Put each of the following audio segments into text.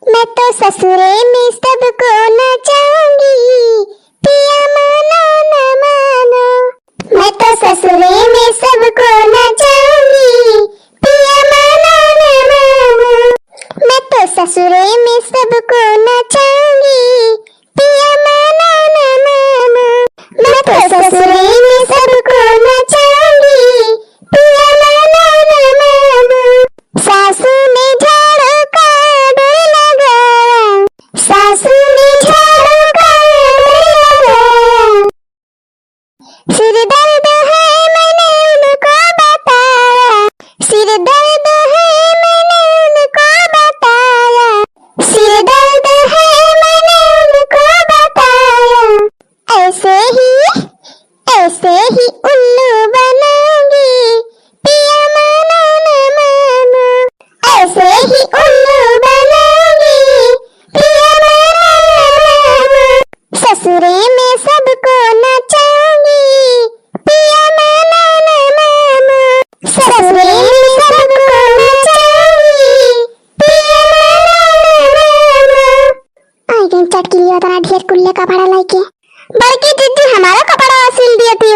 मैं तो ससुरे में सबको नचाऊंगी, पिया मानो न मानो। मैं तो ससुरे में सबको नचाऊंगी, पिया मानो न मानो। मैं तो ससुरे में सबको नचाऊंगी, पिया मानो न मानो। मैं तो ससुरे में सबको नचाऊंगी, पिया मानो न मानो। सासू ने झाड़ू का डर लगाया, सासू ने झाड़ू का डर लगाया। सिर दर्द है मैंने उनको बताया, सिर दर्द है मैंने उनको बताया, सिर दर्द है मैंने उनको बताया। ऐसे ही उल्लू बनाऊंगी, पिया मानो न मानो। ऐसे ही उल्लू बनाऊंगी, पिया मानो न मानो। ससुरे में सबको नचाऊंगी, पिया मानो न मानो। ससुरे में सबको नचाऊंगी, पिया मानो न मानो। आई गई चटकी लिया तना ढेर कुल्ले कपड़ा लाके। बल्कि दीदी हमारा कपड़ा वसूल दिया थी।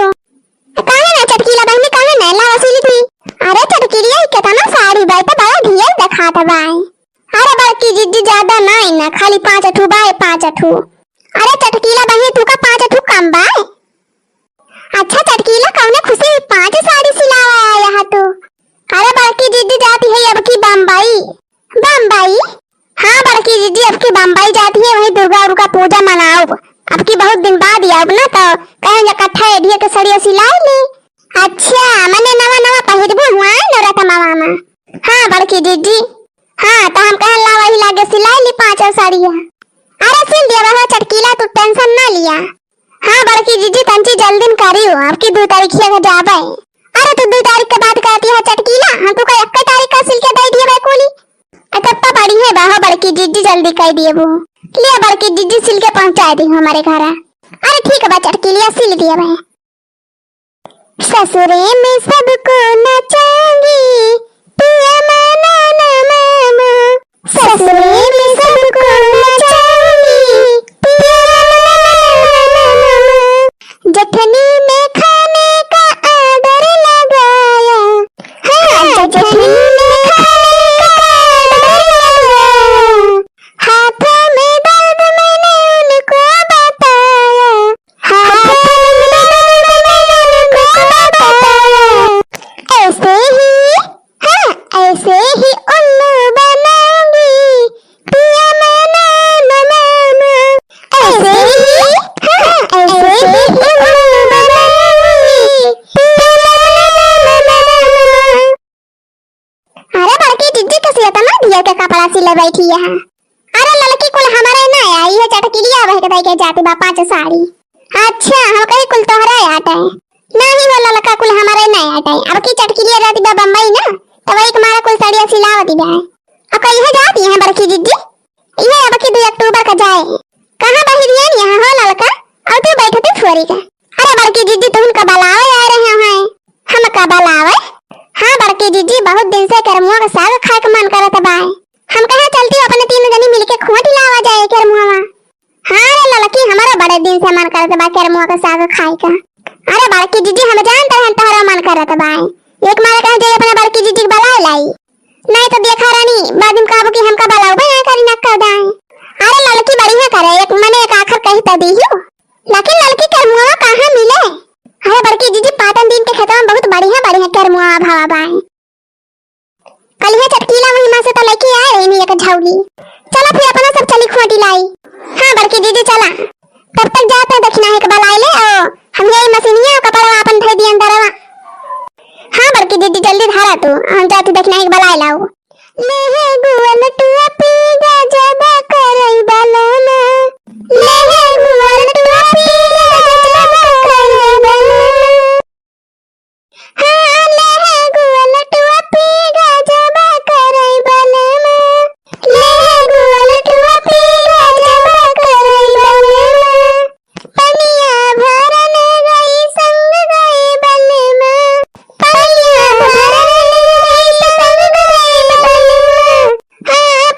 काहे ना चटकीला बहनी काहे ना ला वसूली थी। अरे चटकीलिया कितना साड़ी बाई तो बड़ा ढेर दिखाता बाई। अरे बल्कि दीदी ज्यादा नहीं ना, खाली 5 अठू बाई 5 अठू। अरे चटकीला बहनी तू का 5 अठू कम बाई। अच्छा चटकीला कौने खुशी में 5 साड़ी सिलावा आया तो। अरे बल्कि दीदी जाती है अब की बम्बई। बम्बई? हाँ बल्कि दीदी अब की बम्बई जाती है, वही दुर्गा उर्गा पूजा मनाओ। अब की बहुत दिन बाद ही अब ना तो कहीं इकट्ठा एडिया के सड़िया सिलाई ले। अच्छा मैंने नवा नवा पहिरबो हुआ नवरात्र मामा। हाँ बड़की दीदी। हाँ तो हम कहन ला वही लागे सिलाई ली 5 साड़ियां। अरे सिल दिया वह चटकीला, तू टेंशन ना लिया। हाँ बड़की दीदी तंची जल्दी करियो, अब की 2 तारीख के जाबे। अरे तू 2 तारीख के बाद कहती है चटकीला, हम तो का 1 तारीख का सिल के दे दिए बे कोली। अतप्पा बड़ी है बाहो बड़की दीदी जल्दी कह दिए वो। लिया बड़की दीदी सिल के पहुंचा दी हमारे घर। अरे ठीक है बा चटकीलिया सिल दिया भाई। ससुरे में सबको नचाऊंगी, पिया मानो न मानो। ससुरे में सबको नचाऊंगी, पिया मानो न मानो। जठनी में खाने का आर्डर लगाया, हाँ जठनी में खाने का आर्डर लगाया। हाथों में दर्द मैंने उनको बताया, हाथों में दर्द मैंने उनको बताया। ऐसे ही उल्लू बनाऊंगी, पिया मानो न मानो। ऐसे ही उल्लू बनाऊंगी, पिया मानो न मानो। अरे बड़की दीदी कैसे इतना ढेर के कपड़ा सिले बैठी है। अरे लड़की कुल हमारे ना आई है चटकीलिया वही के भाई के जाती बा 5 साड़ी। अच्छा हम कहीं कुल तोहरा आटा है नहीं वो लड़का कुल हमारे नहीं आटा है। अब की चटकीलिया जाती बा बम्बई ना तो वही तुम्हारा कुल साड़ियां सिलावती बा। अब कहीं है जाती है बड़की दीदी, ये अब की 2 अक्टूबर का जाए। कहां बाहर दिया नहीं यहां हो लड़का और तू बैठे थे छोरी का। अरे बड़की दीदी तुम का बलावे आ रहे हैं। हम का बलावे? हां बड़की दीदी बहुत दिन से करमुआ का साग खाए का मन करत बा। हम कहा चलती अपने 3 जनी मिलके खोटी लावा जाए करमुआ। हाँ रे लड़की हमारा बड़े दिन से मन करत बा करमुआ का साग खाए का। अरे बड़की दीदी हम जानते हैं तोहरा मन करत बा। एक मारे कह जाए अपने बड़की दीदी के बला लाई, नहीं तो देखा रानी बाद में कहबो कि हमका बलाओ बे करी ना कर दाए। अरे लड़की बढ़िया करे एक मने एक आखिर कही त दियो, लेकिन लड़की करमुआ कहां मिले। अरे बड़की दीदी 5 दिन के खेतवा में बहुत बढ़िया करमुआ भावा बा। कल ये चटकीला वही मां से तो लेके आए रही नहीं एक झाउली। चला फिर अपना सब चली खोटी लाई। हाँ बड़की दीदी चला, तब तक जाते दक्षिणा है के बलाई ले ओ हम यही मशीनिया कपड़ा अपन धर दिया अंदरवा। हाँ बड़की दीदी जल्दी धारा तू, हम जाती दक्षिणा है के बलाई लाओ। ले है गुवन टुआ पी गजब करई बलाना, ले है गुवन टुआ पी गजब करई बलाना। हाँ ले है गुवन टुआ पी गजब करई बलाना, ले है गुवन टुआ पी गजब करई बलाना। पनिया भरन गई संग गई बलमा, पनिया भरन गई संग गई बलमा। हाँ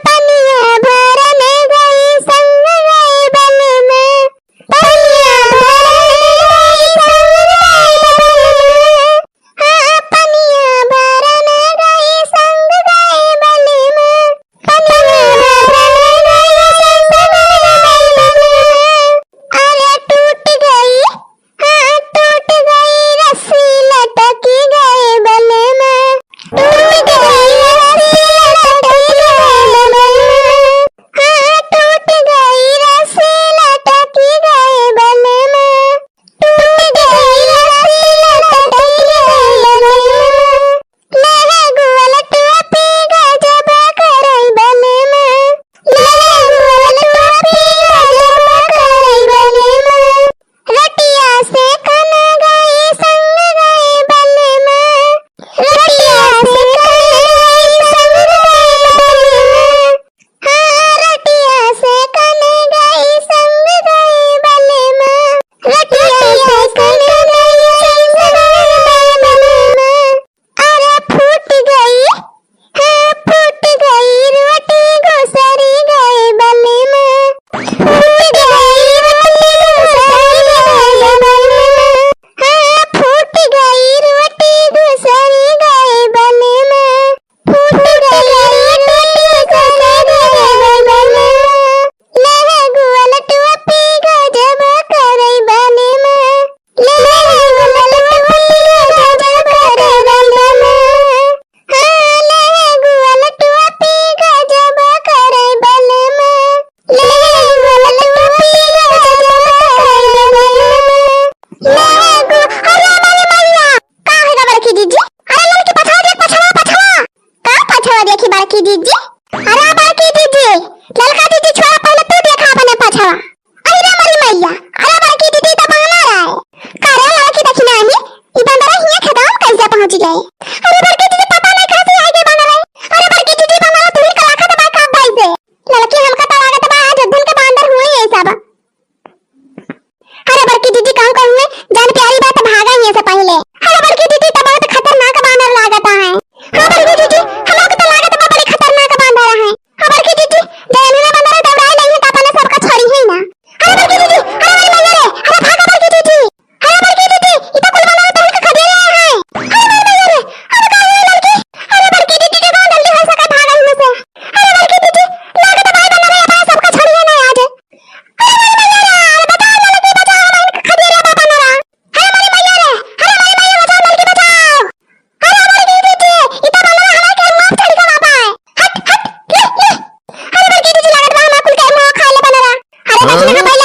अरे देखी ना भाई